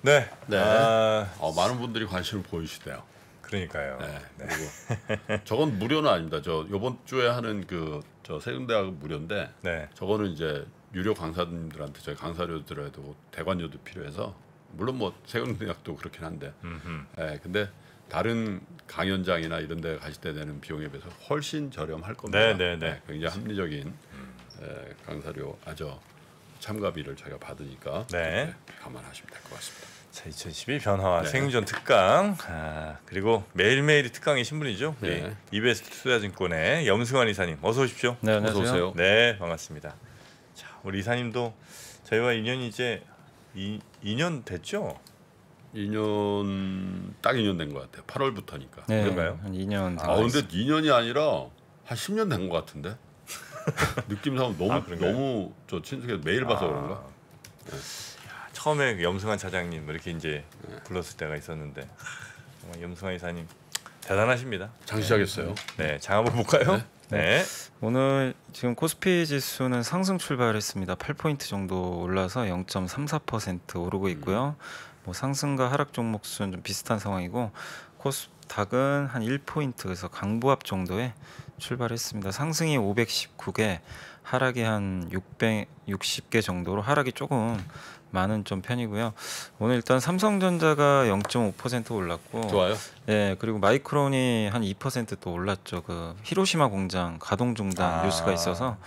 네. 네. 많은 분들이 관심을 보이시대요. 그러니까요. 네. 그리고 저건 무료는 아닙니다. 저 이번 주에 하는 저 세종대학은 무료인데 네. 저거는 이제 유료 강사님들한테 저희 강사료 들어도 대관료도 필요해서 물론 뭐 세종대학도 그렇긴 한데, 네, 근데 다른 강연장이나 이런 데 가실 때 되는 비용에 비해서 훨씬 저렴할 겁니다. 네. 굉장히 합리적인 강사료 참가비를 저희가 받으니까 네. 감안하시면 될 것 같습니다. 자, 2022 변화와 네. 세무전 특강, 그리고 매일매일이 특강이신 분이죠. 우리 네. 이베스트 투자증권의 염승환 이사님, 어서 오십시오. 네, 안녕하세요. 어서 오세요. 네, 반갑습니다. 자, 우리 이사님도 저희와 인연이 이제 2년 됐죠? 2년 딱 2년 된 것 같아요. 8월부터니까. 네, 그런가요? 한 2년 된 것 근데 같습니다. 2년이 아니라 한 10년 된 것 같은데. 느낌상 그런가요? 너무 저 친숙해서 매일 봐서 그런가? 처음에 그 염승환 차장님 이렇게 이제 불렀을 때가 있었는데 정말 염승환 이사님 대단하십니다. 장시하겠어요. 네, 장 한번 볼까요? 네. 오늘 지금 코스피 지수는 상승 출발했습니다. 8포인트 정도 올라서 0.34% 오르고 있고요. 뭐 상승과 하락 종목 수는 좀 비슷한 상황이고 코스닥은 한 1포인트 그래서 강보합 정도에 출발했습니다. 상승이 519개, 하락이 한 660개 정도로 하락이 조금 많은 좀 편이고요. 오늘 일단 삼성전자가 0.5% 올랐고, 좋아요. 네, 그리고 마이크론이 한 2% 올랐죠. 그 히로시마 공장 가동 중단 뉴스가 있어서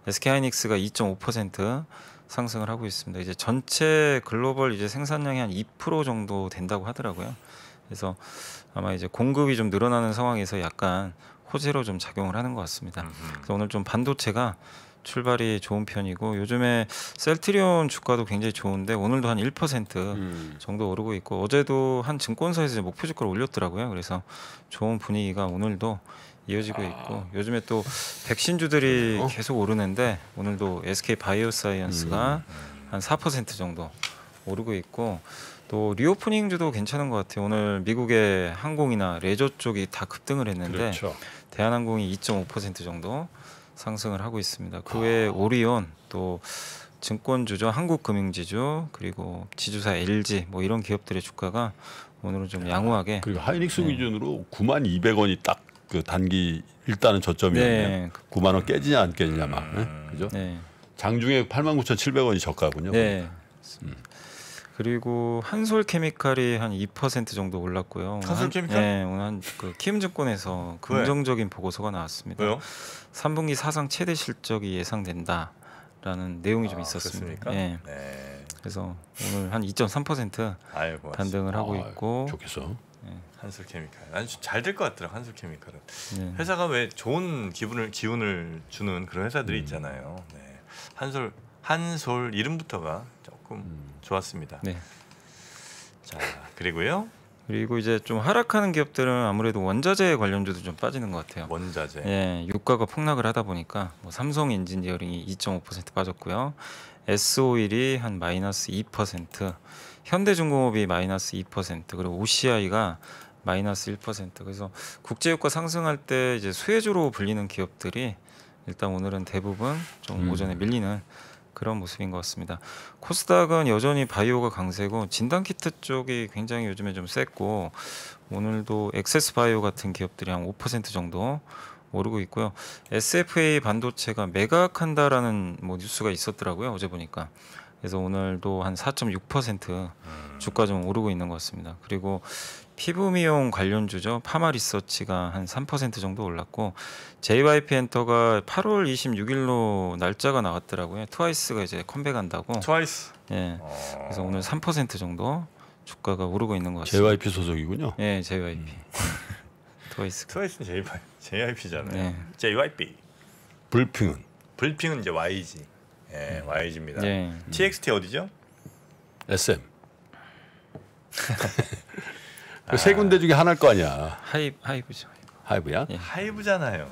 SK하이닉스가 2.5% 상승을 하고 있습니다. 이제 전체 글로벌 이제 생산량이 한 2% 정도 된다고 하더라고요. 그래서 아마 이제 공급이 좀 늘어나는 상황에서 약간 호재로 좀 작용을 하는 것 같습니다. 그래서 오늘 좀 반도체가 출발이 좋은 편이고 요즘에 셀트리온 주가도 굉장히 좋은데 오늘도 한 1% 정도 오르고 있고 어제도 한 증권사에서 목표 주가를 올렸더라고요. 그래서 좋은 분위기가 오늘도 이어지고 있고 요즘에 또 백신주들이 계속 오르는데 오늘도 SK 바이오사이언스가 한 4% 정도 오르고 있고 또 리오프닝주도 괜찮은 것 같아요. 오늘 미국의 항공이나 레저 쪽이 다 급등을 했는데 그렇죠. 대한항공이 2.5% 정도 상승을 하고 있습니다. 그 외에 오리온 또 증권주죠, 한국금융지주 그리고 지주사 LG 뭐 이런 기업들의 주가가 오늘은 좀 양호하게 그리고 하이닉스 기준으로 92,200원이 딱 그 단기 일단은 저점이었네요. 네. 9만 원 깨지냐 안 깨지냐 막. 그죠? 네. 장중에 89,700원이 저가군요. 네. 그리고 한솔케미칼이 한 2% 정도 올랐고요. 오늘 한솔케미칼? 네, 오늘 그 키움증권에서 긍정적인 보고서가 나왔습니다. 왜요? 3분기 사상 최대 실적이 예상된다라는 내용이 좀 있었습니다. 그렇습니까? 네. 네. 그래서 오늘 한 2.3% 아유, 고맙습니다. 반등을 하고 있고 좋겠어. 한솔케미칼. 난 잘 될 것 같더라. 한솔케미칼은. 네. 회사가 왜 좋은 기분을 주는 그런 회사들이 있잖아요. 네. 한솔 이름부터가 조금 좋았습니다. 네. 자, 그리고요. 그리고 이제 좀 하락하는 기업들은 아무래도 원자재 관련주도 좀 빠지는 것 같아요. 원자재. 예, 유가가 폭락을 하다 보니까 뭐 삼성 엔지니어링이 2.5% 빠졌고요. S-오일이 한 마이너스 2%, 현대중공업이 마이너스 2%, 그리고 OCI가 마이너스 1%. 그래서 국제유가 상승할 때 이제 수혜주로 불리는 기업들이 일단 오늘은 대부분 좀 오전에 밀리는 그런 모습인 것 같습니다. 코스닥은 여전히 바이오가 강세고 진단키트 쪽이 굉장히 요즘에 좀 셌고 오늘도 엑세스바이오 같은 기업들이 한 5% 정도 오르고 있고요. SFA 반도체가 매각한다라는 뭐 뉴스가 있었더라고요. 어제 보니까. 그래서 오늘도 한 4.6% 주가 좀 오르고 있는 것 같습니다. 그리고 피부 미용 관련주죠. 파마리서치가 한 3% 정도 올랐고 JYP 엔터가 8월 26일로 날짜가 나왔더라고요. 트와이스가 이제 컴백한다고. 트와이스. 예. 그래서 오늘 3% 정도 주가가 오르고 있는 것 같습니다. JYP 소속이군요. 예, JYP. 트와이스. 트와이스는 JYP잖아요. 네. JYP. 불핑은 불핑은 이제 YG. 예, YG입니다. 예. TXT 어디죠? SM. 그 세 군데 중에 하나일 거 아니야. 하이브죠. 하이브야? 예. 하이브잖아요.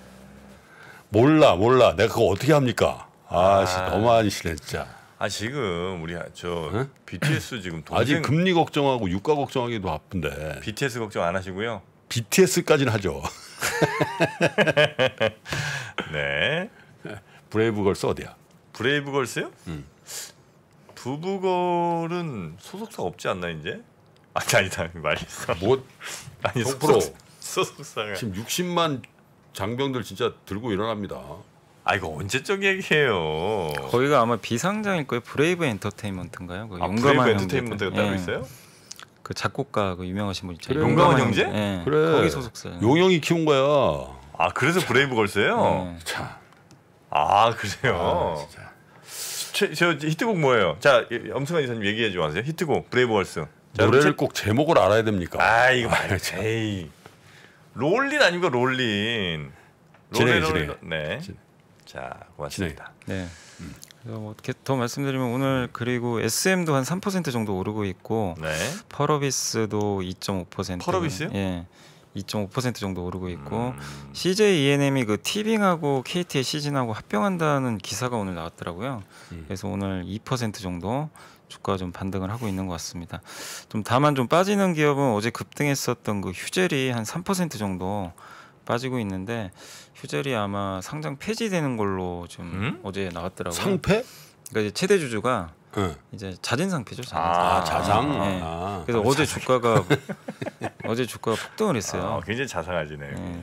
몰라. 내가 그거 어떻게 합니까? 너무하시네 진짜. 지금 우리 저 BTS 지금 아직 동생 금리 걱정하고 유가 걱정하기도 바쁜데 BTS 걱정 안 하시고요. BTS까지는 하죠. 네. 브레이브걸스 어디야? 브레이브걸스요? 부부걸은 소속사 없지 않나 이제? 아니다 말했어. 뭐 아니 정프로 소속사가. 지금 60만 장병들 진짜 들고 일어납니다. 아 이거 언제적 얘기예요? 거기가 아마 비상장일 거예요. 브레이브 엔터테인먼트인가요? 그 브레이브 용감한 엔터테인먼트가 형제들. 따로 예. 있어요? 그 작곡가 그 유명하신 분 있잖아요. 그래. 용감한 형제? 예. 그래. 거기 소속사예요. 용영이 키운 거야. 아 그래서 브레이브걸스예요? 예. 자, 아 그래요? 진짜. 저 히트곡 뭐예요? 자 엄승환 이사님 얘기해 줘 보세요. 히트곡 브레이브걸스. 자, 노래를 꼭 제목을 알아야 됩니까? 아 이거 말. 참. 에이. 롤린 아닙니까 롤린. 진행해, 롤린, 진행해. 네. 진행. 자 고맙습니다. 네. 그래서 뭐 이렇게 더 말씀드리면 오늘 그리고 SM도 한 3% 정도 오르고 있고 네. 펄어비스도 2.5%. 펄어비스요? 예. 2.5% 정도 오르고 있고 음. CJ E&M이 그 티빙하고 KT의 시즌하고 합병한다는 기사가 오늘 나왔더라고요. 그래서 오늘 2% 정도 주가가 좀 반등을 하고 있는 것 같습니다. 좀 다만 좀 빠지는 기업은 어제 급등했었던 그 휴젤이 한 3% 정도 빠지고 있는데 휴젤이 아마 상장 폐지되는 걸로 좀 어제 나왔더라고요. 상패? 그러니까 이제 최대 주주가 응. 이제 잦은 상태죠. 잦은 아, 상태. 자상. 네. 아. 그래서 어제 주가가 어제 주가가 폭등을 했어요. 굉장히 자상하시네요. 네.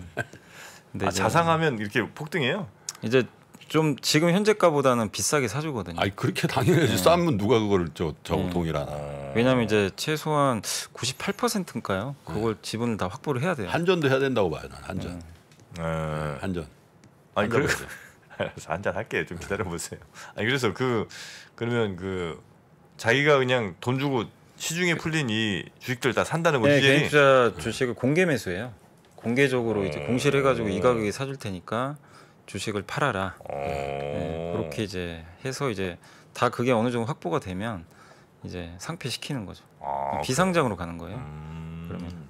근데 아, 이제 자상하면 이렇게 폭등해요? 이제 좀 지금 현재가보다는 비싸게 사주거든요. 아니 그렇게 당연하지. 싸면 누가 그걸 저 동일하나. 왜냐하면 이제 최소한 98%인가요? 그걸 지분을 다 확보를 해야 돼요. 한전도 해야 된다고 봐요. 난 한전. 한전. 아니 한전 그 해야죠. 알았어 한잔 할게요. 좀 기다려 보세요. 아니 그래서 그러면 그 자기가 그냥 돈 주고 시중에 풀린 이 주식들 다 산다는 거지. 네, 개인 투자 주식을 공개 매수해요. 공개적으로 이제 공시를 해가지고 이 가격에 사줄 테니까 주식을 팔아라. 네, 그렇게 이제 해서 이제 다 그게 어느 정도 확보가 되면 이제 상폐시키는 거죠. 비상장으로 가는 거예요. 그러면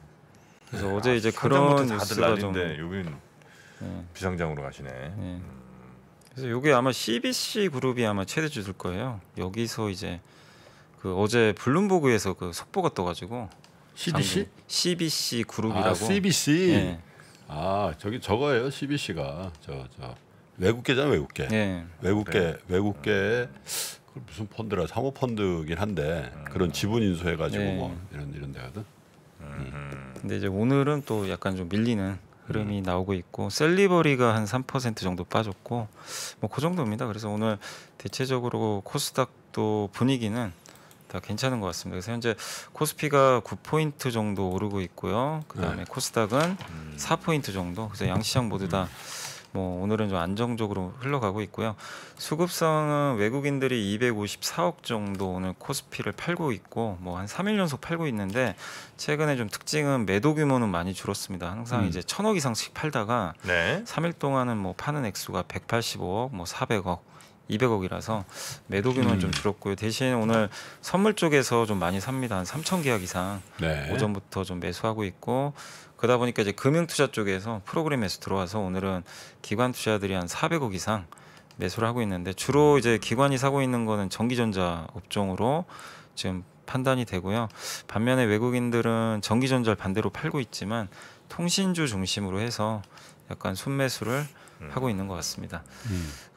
그래서 어제 이제 그런 뉴스가 좀 여기는 비상장으로 가시네. 네. 그래서 이게 아마 CBC 그룹이 아마 최대주일 거예요. 여기서 이제 그 어제 블룸버그에서 그 속보가 떠가지고 CDC? CBC 그룹이라고. 아, CBC. 네. 아 저기 저거예요. CBC가 저 외국계잖아 외국계. 네. 외국계 그 무슨 펀드라 사모펀드긴 한데 그런 지분 인수해가지고 네. 뭐 이런 데거든. 근데 이제 오늘은 또 약간 좀 밀리는 흐름이 나오고 있고 셀리버리가 한 3% 정도 빠졌고 뭐 그 정도입니다. 그래서 오늘 대체적으로 코스닥도 분위기는 다 괜찮은 것 같습니다. 그래서 현재 코스피가 9포인트 정도 오르고 있고요. 그다음에 코스닥은 4포인트 정도. 그래서 양시장 모두 다 뭐 오늘은 좀 안정적으로 흘러가고 있고요. 수급성은 외국인들이 254억 정도 오늘 코스피를 팔고 있고 뭐 한 3일 연속 팔고 있는데 최근에 좀 특징은 매도 규모는 많이 줄었습니다. 항상 이제 1,000억 이상씩 팔다가 네. 3일 동안은 뭐 파는 액수가 185억, 뭐 400억, 200억이라서 매도 규모는 좀 줄었고요. 대신 오늘 선물 쪽에서 좀 많이 삽니다. 한 3,000 계약 이상 네. 오전부터 좀 매수하고 있고 그러다 보니까 이제 금융투자 쪽에서 프로그램에서 들어와서 오늘은 기관 투자들이 한 400억 이상 매수를 하고 있는데 주로 이제 기관이 사고 있는 거는 전기전자 업종으로 지금 판단이 되고요. 반면에 외국인들은 전기전자를 반대로 팔고 있지만 통신주 중심으로 해서 약간 순매수를 하고 있는 것 같습니다.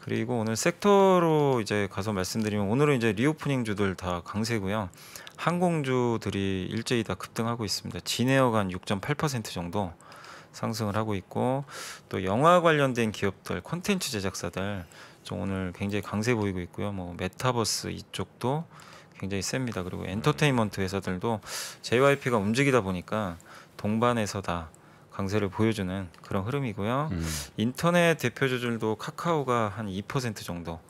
그리고 오늘 섹터로 이제 가서 말씀드리면 오늘은 이제 리오프닝 주들 다 강세고요. 항공주들이 일제히 다 급등하고 있습니다. 진에어가 한 6.8% 정도 상승을 하고 있고 또 영화 관련된 기업들, 콘텐츠 제작사들 좀 오늘 굉장히 강세 보이고 있고요. 뭐 메타버스 이쪽도 굉장히 셉니다. 그리고 엔터테인먼트 회사들도 JYP가 움직이다 보니까 동반해서 다 강세를 보여주는 그런 흐름이고요. 인터넷 대표주들도 카카오가 한 2% 정도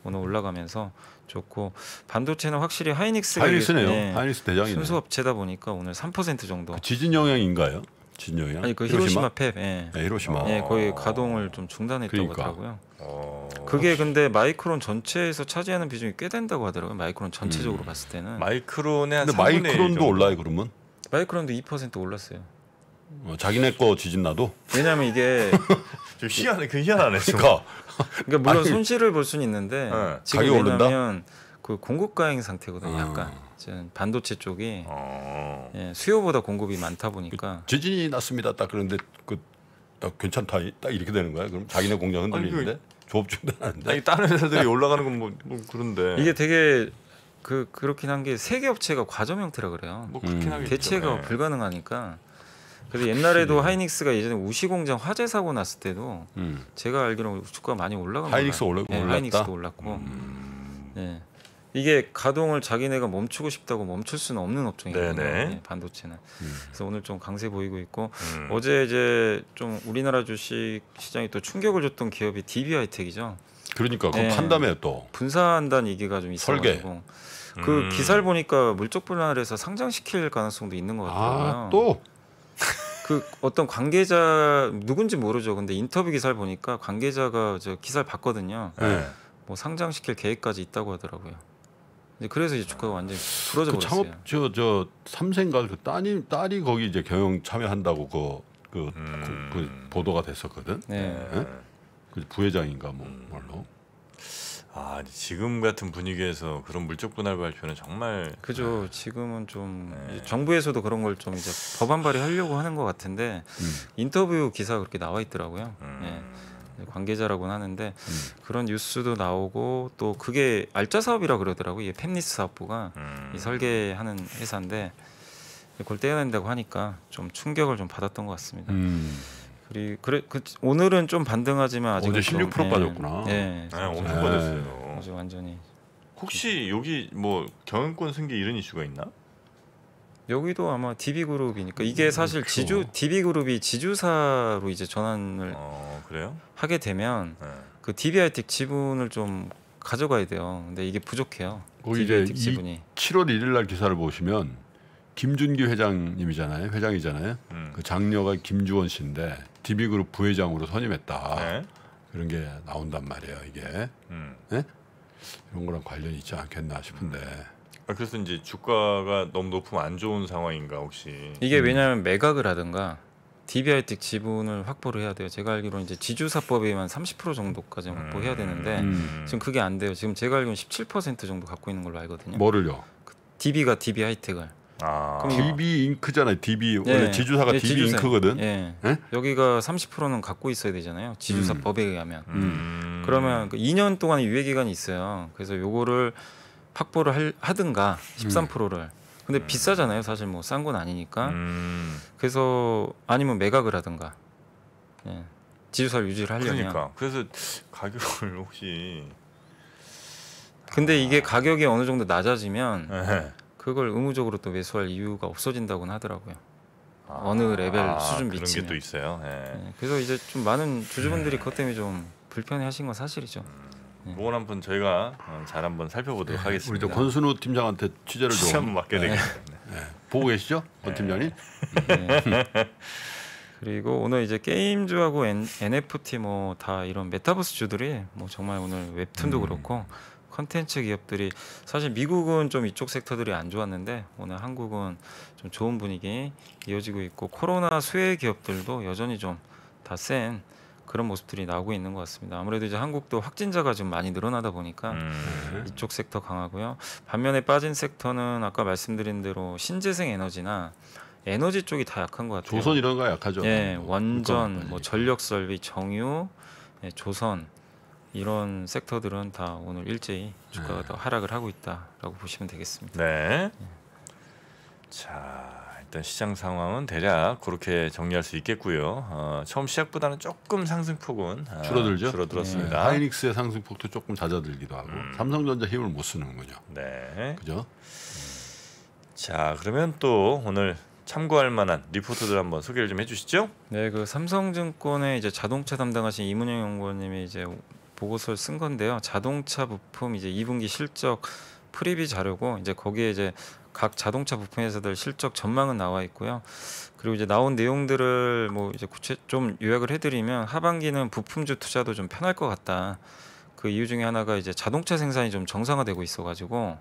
오늘 올라가면서 좋고 반도체는 확실히 하이닉스가 하이닉스네요. 네, 하이닉스 대장이네. 순수 업체다 보니까 오늘 3% 정도. 그 지진 영향인가요? 지진 영향? 아니 그 히로시마 팹, 예. 네, 히로시마. 예, 거의 가동을 좀 중단했다고 그러니까. 하더라고요. 그게 근데 마이크론 전체에서 차지하는 비중이 꽤 된다고 하더라고요. 마이크론 전체적으로 봤을 때는. 마이크론의 한 근데 3분의 1 마이크론도 정도. 올라요 그러면? 마이크론도 2% 올랐어요. 자기네 거 지진 나도? 왜냐하면 이게 좀 희한해. 그 희한하네. 좀. 그러니까 물론 아니, 손실을 볼 수는 있는데 네. 지금 가격이 오른다? 왜냐하면 그 공급 가행 상태거든요. 약간 지금 반도체 쪽이 예, 수요보다 공급이 많다 보니까 지진이 났습니다. 딱 그런데 그 괜찮다. 딱 이렇게 되는 거야. 그럼 자기네 공장 흔들리는데 조업 중단하는데. 아니 다른 회사들이 올라가는 건 뭐 그런데 이게 되게 그렇긴 한 게 세계 업체가 과점 형태라 그래요. 뭐 그렇긴 하겠죠. 대체가 네. 불가능하니까. 그래서 옛날에도 하이닉스가 예전에 우시 공장 화재 사고 났을 때도 제가 알기로는 주가가 많이 올라간 거예요. 하이닉스 올랐다. 하이닉스도 올랐고. 네. 이게 가동을 자기네가 멈추고 싶다고 멈출 수는 없는 업종이거든요. 네네. 네, 반도체는. 그래서 오늘 좀 강세 보이고 있고 어제 이제 좀 우리나라 주식 시장에 또 충격을 줬던 기업이 DB하이텍이죠. 그러니까 그거 네. 판다며 또. 분사한다는 얘기가 좀 있어가지고 그 기사를 보니까 물적 분할해서 상장시킬 가능성도 있는 것 같더라고요. 또 그 어떤 관계자 누군지 모르죠. 근데 인터뷰 기사를 보니까 관계자가 저 기사를 봤거든요. 네. 뭐 상장시킬 계획까지 있다고 하더라고요. 이제 그래서 이제 주가가 완전히 부러져 그 버렸어요. 창업 저 삼생가 그 딸이 거기 이제 경영 참여한다고 그 보도가 됐었거든. 네. 그 부회장인가 뭐 말로. 아 지금 같은 분위기에서 그런 물적 분할 발표는 정말 그죠. 지금은 좀 네. 이제 정부에서도 그런 걸 좀 이제 법안 발의하려고 하는 것 같은데 인터뷰 기사가 그렇게 나와 있더라고요. 예. 관계자라고는 하는데 그런 뉴스도 나오고 또 그게 알짜 사업이라 그러더라고요. 이게 팹리스 사업부가 이 설계하는 회사인데 그걸 떼어낸다고 하니까 좀 충격을 좀 받았던 것 같습니다. 그리고 오늘은 좀 반등하지만 아직은 어제 16% 좀, 빠졌구나. 네, 네, 엄청 빠졌어요. 아주 완전히 혹시 여기 뭐 경영권 승계 이런 이슈가 있나? 여기도 아마 DB그룹이니까 이게 사실 그렇죠. DB그룹이 지주사로 이제 전환을 그래요? 하게 되면 네. 그 DB하이텍 지분을 좀 가져가야 돼요. 근데 이게 부족해요. 거기 이제 DB하이텍 지분이. 7월 1일 날 기사를 보시면 김준기 회장이잖아요. 그 장녀가 김주원 씨인데 DB그룹 부회장으로 선임했다. 네. 그런 게 나온단 말이에요. 이게 네? 이런 거랑 관련이 있지 않겠나 싶은데. 그래서 이제 주가가 너무 높으면 안 좋은 상황인가 혹시? 이게 왜냐하면 매각을 하든가 DB하이텍 지분을 확보를 해야 돼요. 제가 알기로는 이제 지주사법에만 30% 정도까지 확보해야 되는데 지금 그게 안 돼요. 지금 제가 알기로는 17% 정도 갖고 있는 걸로 알거든요. 뭐를요? DB가 DB하이텍을. 아, DB 잉크잖아요. DB 원래 지주사가 DB 지주사. 잉크거든. 예. 네? 여기가 30%는 갖고 있어야 되잖아요. 지주사법에 의하면. 음. 그러면 그 2년 동안의 유예 기간이 있어요. 그래서 요거를 확보를 하든가 13%를. 근데 비싸잖아요. 사실 뭐 싼 건 아니니까. 그래서 아니면 매각을 하든가. 예. 지주사를 유지를 하려면. 그러니까 그래서 가격을 혹시 근데 이게 가격이 어느 정도 낮아지면 네. 그걸 의무적으로 또 매수할 이유가 없어진다고는 하더라고요. 어느 레벨 수준 그런 미치면. 게 또 있어요. 네. 예. 그래서 이제 좀 많은 주주분들이 그것 때문에 좀 불편해하신 건 사실이죠. 그건 한번 저희가 잘 한번 살펴보도록 우리 하겠습니다. 저 권순우 팀장한테 취재를 취재 좀 한번 맡게 되겠네요. 보고 계시죠? 권 팀장님? 그리고 오늘 이제 게임주하고 NFT 뭐 다 이런 메타버스 주들이 뭐 정말 오늘 웹툰도 그렇고 컨텐츠 기업들이 사실 미국은 좀 이쪽 섹터들이 안 좋았는데 오늘 한국은 좀 좋은 분위기 이어지고 있고 코로나 수혜 기업들도 여전히 좀 다 센 그런 모습들이 나오고 있는 것 같습니다. 아무래도 이제 한국도 확진자가 좀 많이 늘어나다 보니까 이쪽 섹터 강하고요. 반면에 빠진 섹터는 아까 말씀드린 대로 신재생 에너지나 에너지 쪽이 다 약한 것 같아요. 조선 이런 거 약하죠. 예, 뭐 원전, 물가 뭐 전력 설비, 정유, 예, 조선 이런 섹터들은 다 오늘 일제히 주가가 더 하락을 하고 있다라고 보시면 되겠습니다. 네. 자, 일단 시장 상황은 대략 그렇게 정리할 수 있겠고요. 처음 시작보다는 조금 상승폭은 줄어들죠. 줄어들었습니다. 하이닉스의 상승폭도 조금 잦아들기도 하고 삼성전자 힘을 못 쓰는군요. 네. 그죠? 자, 그러면 또 오늘 참고할 만한 리포트들 한번 소개를 좀 해주시죠. 네, 그 삼성증권의 이제 자동차 담당하신 이문영 연구원님이 이제 보고서를 쓴 건데요. 자동차 부품 이제 2분기 실적 프리뷰 자료고 이제 거기에 이제 각 자동차 부품 회사들 실적 전망은 나와 있고요. 그리고 이제 나온 내용들을 뭐 이제 구체 좀 요약을 해드리면 하반기는 부품주 투자도 좀 편할 것 같다. 그 이유 중에 하나가 이제 자동차 생산이 좀 정상화되고 있어가지고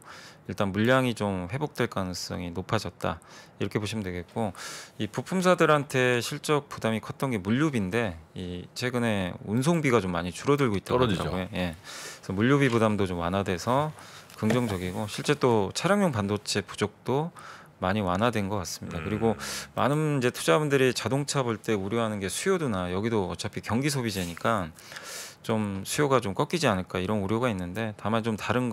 일단 물량이 좀 회복될 가능성이 높아졌다 이렇게 보시면 되겠고 이 부품사들한테 실적 부담이 컸던 게 물류비인데 이 최근에 운송비가 좀 많이 줄어들고 있다고 떨어지죠. 하더라고요. 예. 그래서 물류비 부담도 좀 완화돼서 긍정적이고 실제 또 차량용 반도체 부족도 많이 완화된 것 같습니다. 그리고 많은 이제 투자분들이 자동차 볼 때 우려하는 게 수요도나 여기도 어차피 경기 소비재니까 좀 수요가 좀 꺾이지 않을까 이런 우려가 있는데 다만 좀 다른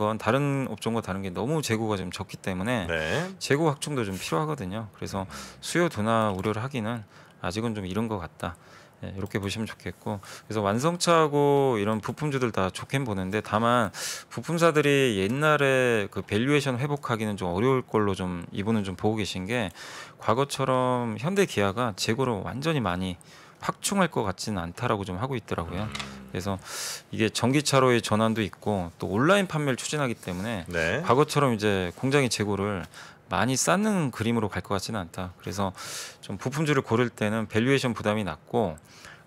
업종과 다른 게 너무 재고가 좀 적기 때문에 네. 재고 확충도 좀 필요하거든요. 그래서 수요 둔화 우려를 하기는 아직은 좀 이른 것 같다. 예, 이렇게 보시면 좋겠고 그래서 완성차하고 이런 부품주들 다 좋게 보는데 다만 부품사들이 옛날에 그 밸류에이션 회복하기는 좀 어려울 걸로 좀 이분은 좀 보고 계신 게 과거처럼 현대 기아가 재고를 완전히 많이 확충할 것 같지는 않다라고 좀 하고 있더라고요. 그래서 이게 전기차로의 전환도 있고 또 온라인 판매를 추진하기 때문에 네. 과거처럼 이제 공장의 재고를 많이 쌓는 그림으로 갈 것 같지는 않다. 그래서 좀 부품주를 고를 때는 밸류에이션 부담이 낮고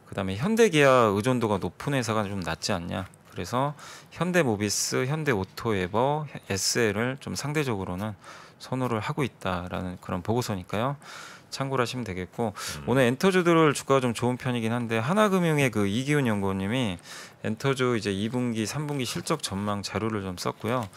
그다음에 현대기아 의존도가 높은 회사가 좀 낫지 않냐. 그래서 현대모비스, 현대오토에버, SL을 좀 상대적으로는 선호를 하고 있다라는 그런 보고서니까요. 참고를 하시면 되겠고 오늘 엔터주들 주가가 좀 좋은 편이긴 한데 하나금융의 그 이기훈 연구원님이 엔터주 이제 2분기, 3분기 실적 전망 자료를 좀 썼고요.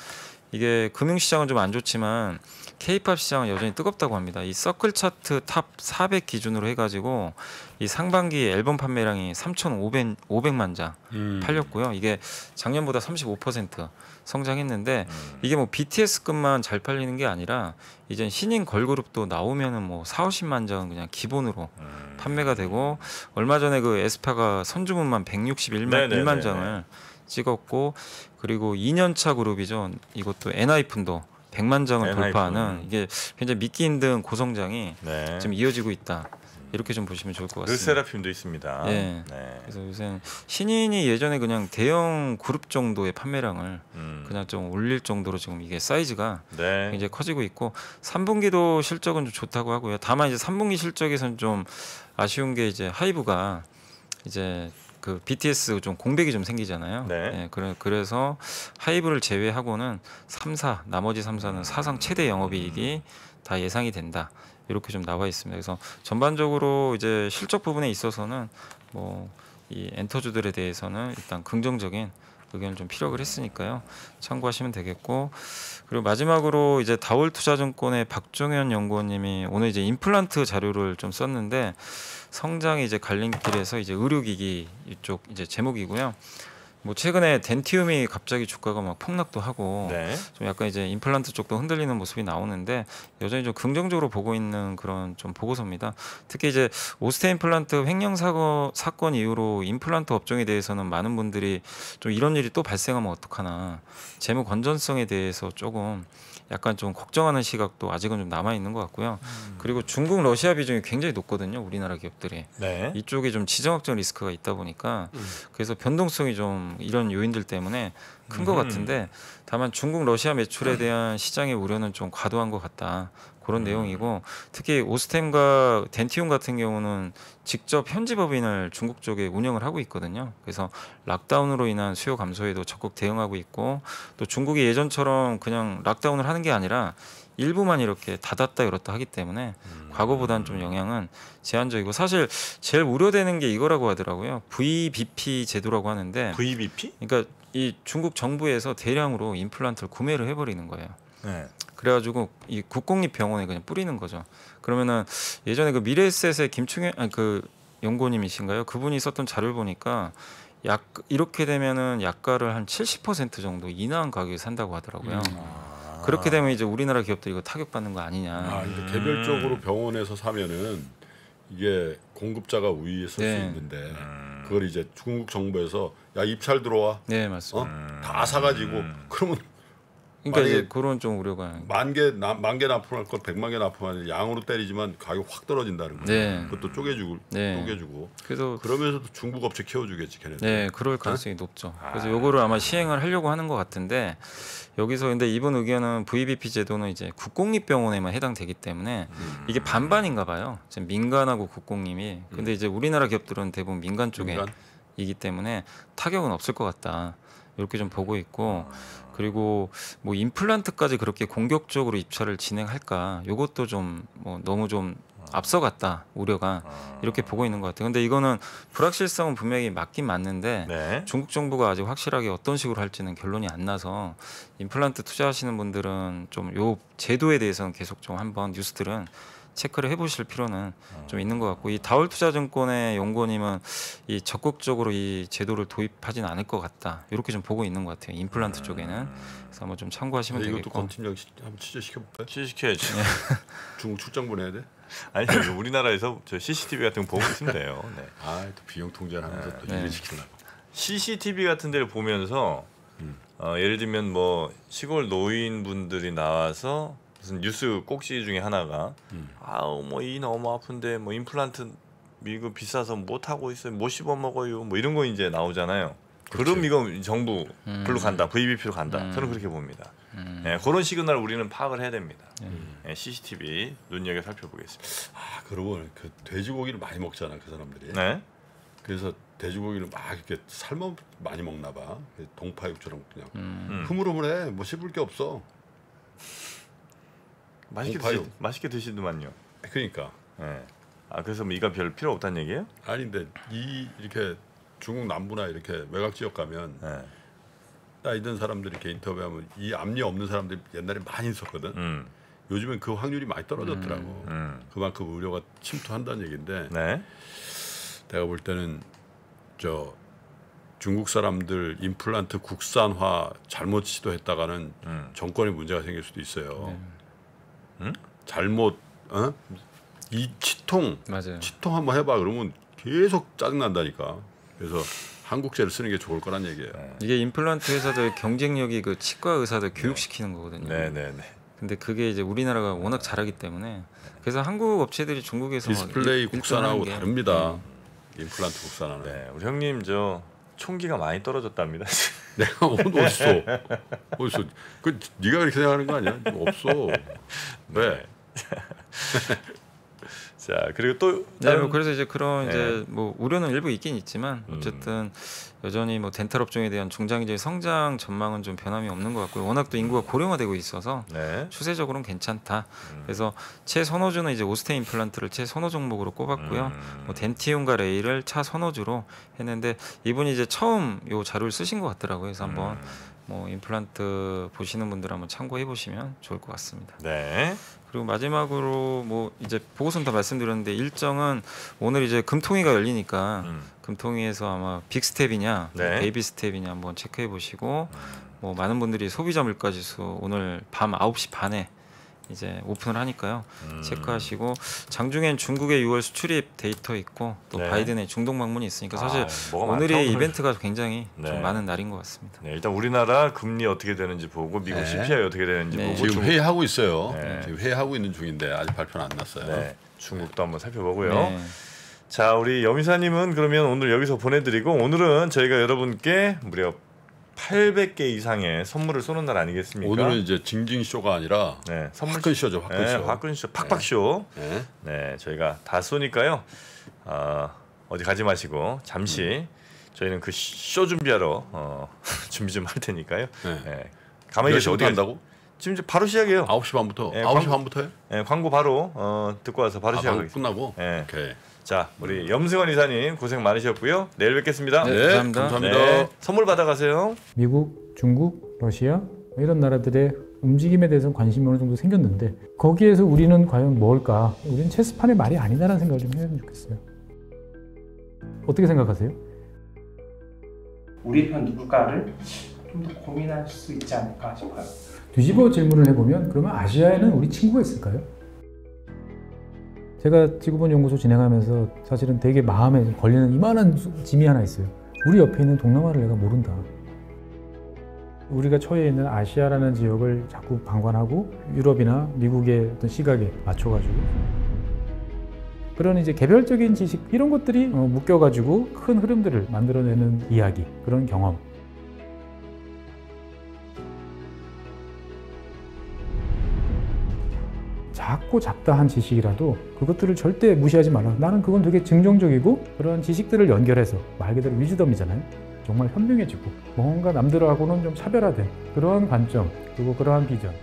이게 금융시장은 좀 안 좋지만 K-팝 시장은 여전히 뜨겁다고 합니다. 이 서클 차트 탑 400 기준으로 해가지고 이 상반기 앨범 판매량이 3,500만 장 팔렸고요. 이게 작년보다 35% 성장했는데 이게 뭐 BTS급만 잘 팔리는 게 아니라 이제 신인 걸그룹도 나오면은 뭐 4,50만 장은 그냥 기본으로 판매가 되고 얼마 전에 그 에스파가 선주문만 161만 장을 찍었고 그리고 2년차 그룹이죠. 이것도 엔하이픈도 100만 장을 엔하이픈. 돌파하는 이게 굉장히 믿기 힘든 고성장이 네. 지금 이어지고 있다. 이렇게 좀 보시면 좋을 것 같습니다. 르세라핌도 있습니다. 예. 네. 그래서 요새 신인이 예전에 그냥 대형 그룹 정도의 판매량을 그냥 좀 올릴 정도로 지금 이게 사이즈가 네. 굉장히 커지고 있고 3분기도 실적은 좀 좋다고 하고요. 다만 이제 3분기 실적에서는 좀 아쉬운 게 이제 하이브가 이제 그 BTS 좀 공백이 좀 생기잖아요. 네. 예, 그래서 하이브를 제외하고는 3사 나머지 3사는 사상 최대 영업이익이 다 예상이 된다. 이렇게 좀 나와 있습니다. 그래서 전반적으로 이제 실적 부분에 있어서는 뭐 이 엔터주들에 대해서는 일단 긍정적인 의견을 좀 피력을 했으니까요. 참고하시면 되겠고 그리고 마지막으로 이제 다올투자증권의 박종현 연구원님이 오늘 이제 임플란트 자료를 좀 썼는데 성장이 이제 갈림길에서 이제 의료기기 이쪽 이제 제목이고요. 뭐 최근에 덴티움이 갑자기 주가가 막 폭락도 하고 네. 좀 약간 이제 임플란트 쪽도 흔들리는 모습이 나오는데 여전히 좀 긍정적으로 보고 있는 그런 좀 보고서입니다. 특히 이제 오스테 임플란트 횡령 사건 이후로 임플란트 업종에 대해서는 많은 분들이 좀 이런 일이 또 발생하면 어떡하나 재무 건전성에 대해서 조금 약간 좀 걱정하는 시각도 아직은 좀 남아 있는 것 같고요. 그리고 중국 러시아 비중이 굉장히 높거든요. 우리나라 기업들이 네. 이쪽에 좀 지정학적 리스크가 있다 보니까 그래서 변동성이 좀 이런 요인들 때문에 큰 것 같은데 다만 중국 러시아 매출에 대한 시장의 우려는 좀 과도한 것 같다. 그런 내용이고 특히 오스템과 덴티움 같은 경우는 직접 현지 법인을 중국 쪽에 운영을 하고 있거든요. 그래서 락다운으로 인한 수요 감소에도 적극 대응하고 있고 또 중국이 예전처럼 그냥 락다운을 하는 게 아니라 일부만 이렇게 닫았다 열었다 하기 때문에 과거보다는 좀 영향은 제한적이고 사실 제일 우려되는 게 이거라고 하더라고요. VBP 제도라고 하는데 VBP? 그러니까 이 중국 정부에서 대량으로 임플란트를 구매를 해버리는 거예요. 네. 그래가지고 이 국공립병원에 그냥 뿌리는 거죠. 그러면은 예전에 그 미래에셋의 김충현 그 연구원님이신가요? 그분이 썼던 자료를 보니까 약 이렇게 되면은 약가를 한 70% 정도 인하한 가격에 산다고 하더라고요. 그렇게 되면 이제 우리나라 기업들이 이거 타격받는 거 아니냐. 아, 이제 개별적으로 병원에서 사면은 이게 공급자가 우위에 설 수 네. 있는데 그걸 이제 중국 정부에서 야 입찰 들어와 네 맞습니다. 다 사가지고 그러면 그러니까 이제 만약에 그런 좀 우려가. 만 개 납품할 걸 100만 개 납품하는 양으로 때리지만 가격 확 떨어진다는 거예요. 네. 그것도 쪼개주고 네. 쪼개주고 그래서 그러면서도 중국 업체 키워주겠지 걔네들. 네, 그럴 가능성이 높죠. 그래서 요거를 아마 시행을 하려고 하는 것 같은데 여기서 근데 이번 의견은 VBP 제도는 이제 국공립병원에만 해당되기 때문에 이게 반반인가 봐요. 지금 민간하고 국공립이. 근데 이제 우리나라 기업들은 대부분 민간 쪽에 민간? 이기 때문에 타격은 없을 것 같다. 이렇게 좀 보고 있고 그리고 뭐 임플란트까지 그렇게 공격적으로 입찰을 진행할까? 요것도 좀 뭐 너무 좀 앞서갔다 우려가 이렇게 보고 있는 것 같아요. 근데 이거는 불확실성은 분명히 맞긴 맞는데 네. 중국 정부가 아직 확실하게 어떤 식으로 할지는 결론이 안 나서 임플란트 투자하시는 분들은 좀 요 제도에 대해서는 계속 좀 한번 뉴스들은 체크를 해보실 필요는 좀 있는 것 같고 이 다올투자증권의 연구원님은 이 적극적으로 이 제도를 도입하진 않을 것 같다 이렇게 좀 보고 있는 것 같아요. 임플란트 쪽에는. 그래서 한번 좀 참고하시면 이것도 되겠고. 권 팀장 한번 취재시켜 볼까요? 취직해야지. 중국 출장 보내야 돼? 아니 우리나라에서 저 CCTV 같은 거 보고 있으면 돼요. 네. 또 비용 통제를 하면서 또 네. 일을 시키려고. CCTV 같은 데를 보면서 예를 들면 뭐 시골 노인분들이 나와서 무슨 뉴스 꼭지 중에 하나가 아우 뭐 이 너무 아픈데 뭐 임플란트 미국 비싸서 못 하고 있어요. 못 씹어 먹어요. 뭐 이런 거 이제 나오잖아요. 그럼 이거 정부 글로 간다. VBP로 간다. 저는 그렇게 봅니다. 네, 그런 시그널 우리는 파악을 해야 됩니다. 네, CCTV 눈여겨 살펴보겠습니다. 그러고 그 돼지고기를 많이 먹잖아 그 사람들이. 네. 그래서 돼지고기를 막 이렇게 삶아 많이 먹나 봐. 동파육처럼 그냥 흐물흐물해. 뭐 씹을 게 없어. 맛있게 드시더만요. 그러니까. 네. 그래서 뭐 이가 별 필요 없다는 얘기예요? 아닌데 이렇게 중국 남부나 이렇게 외곽 지역 가면 네. 나 이런 사람들 이렇게 인터뷰하면 이 압류 없는 사람들이 옛날에 많이 있었거든. 요즘엔 그 확률이 많이 떨어졌더라고. 그만큼 의료가 침투한다는 얘기인데 네. 내가 볼 때는 저 중국 사람들 임플란트 국산화 잘못 시도했다가는 정권에 문제가 생길 수도 있어요. 잘못 이 치통 맞아요. 치통 한번 해봐 그러면 계속 짜증 난다니까. 그래서 한국제를 쓰는 게 좋을 거란 얘기예요. 이게 임플란트 회사들 경쟁력이 그 치과 의사들 교육시키는 거거든요. 네네네. 근데 그게 이제 우리나라가 워낙 잘하기 때문에 그래서 한국 업체들이 중국에서 디스플레이 국산하고 게 다릅니다. 임플란트 국산화는. 네, 우리 형님 저 총기가 많이 떨어졌답니다. 내가 어딨어? 그 네가 그렇게 생각하는 거 아니야? 없어. 왜? 자 그리고 또 네, 뭐 그래서 이제 그런 네. 이제 뭐 우려는 일부 있긴 있지만 어쨌든 여전히 뭐 덴탈 업종에 대한 중장기적인 성장 전망은 좀 변함이 없는 것 같고요. 워낙 또 인구가 고령화되고 있어서 네. 추세적으로는 괜찮다. 그래서 최선호주는 이제 오스테 임플란트를 최선호 종목으로 꼽았고요. 뭐 덴티움과 레이를 차선호주로 했는데 이분이 이제 처음 요 자료를 쓰신 것 같더라고요. 그래서 한번 뭐 임플란트 보시는 분들 한번 참고해 보시면 좋을 것 같습니다. 네. 그리고 마지막으로 뭐 이제 보고서는 다 말씀드렸는데 일정은 오늘 이제 금통위가 열리니까 금통위에서 아마 빅스텝이냐 네. 베이비 스텝이냐 한번 체크해 보시고 뭐 많은 분들이 소비자 물가지수 오늘 밤 9시 반에 이제 오픈을 하니까요. 체크하시고 장중엔 중국의 6월 수출입 데이터 있고 또 네. 바이든의 중동 방문이 있으니까 사실 뭐가 오늘이 많다, 오늘. 이벤트가 굉장히 네. 좀 많은 날인 것 같습니다. 네, 일단 우리나라 금리 어떻게 되는지 보고 미국 네. CPI 어떻게 되는지 네. 보고 지금 중국, 회의하고 있어요. 네. 지금 회의하고 있는 중인데 아직 발표는 안 났어요. 네, 중국도 한번 살펴보고요. 네. 자 우리 여미사님은 그러면 오늘 여기서 보내드리고 오늘은 저희가 여러분께 무려 800개 이상의 선물을 쏘는 날 아니겠습니까? 오늘은 이제 징징 쇼가 아니라 네, 선물 화끈 쇼죠. 화끈 네, 쇼. 화끈 쇼, 팍팍 쇼. 네. 네, 저희가 다 쏘니까요. 어디 가지 마시고 잠시 저희는 그 쇼 준비하러 준비 좀 할 테니까요. 네. 네. 가만히 몇 계시 시부터 한다고? 지금 이제 바로 시작이에요. 9시 반부터. 네, 9시 광고- 반부터 해? 네, 광고 바로 듣고 와서 바로 방금 시작하겠습니다. 끝나고. 네. 오케이. 자, 우리 염승원 이사님 고생 많으셨고요. 내일 뵙겠습니다. 네, 감사합니다. 네, 선물 받아가세요. 미국, 중국, 러시아 이런 나라들의 움직임에 대해서 관심이 어느 정도 생겼는데 거기에서 우리는 과연 뭘까? 우리는 체스판의 말이 아니다라는 생각을 좀 해야 좋겠어요. 어떻게 생각하세요? 우리 편 누굴까를 좀 더 고민할 수 있지 않을까 싶어요. 뒤집어 질문을 해보면 그러면 아시아에는 우리 친구가 있을까요? 제가 지구본 연구소 진행하면서 사실은 되게 마음에 걸리는 이만한 짐이 하나 있어요. 우리 옆에 있는 동남아를 내가 모른다. 우리가 처해 있는 아시아라는 지역을 자꾸 방관하고 유럽이나 미국의 어떤 시각에 맞춰가지고 그런 이제 개별적인 지식 이런 것들이 묶여가지고 큰 흐름들을 만들어내는 이야기, 그런 경험. 작고 잡다한 지식이라도 그것들을 절대 무시하지 말라. 나는 그건 되게 긍정적이고 그런 지식들을 연결해서 말 그대로 위즈덤이잖아요. 정말 현명해지고 뭔가 남들하고는 좀 차별화된 그러한 관점 그리고 그러한 비전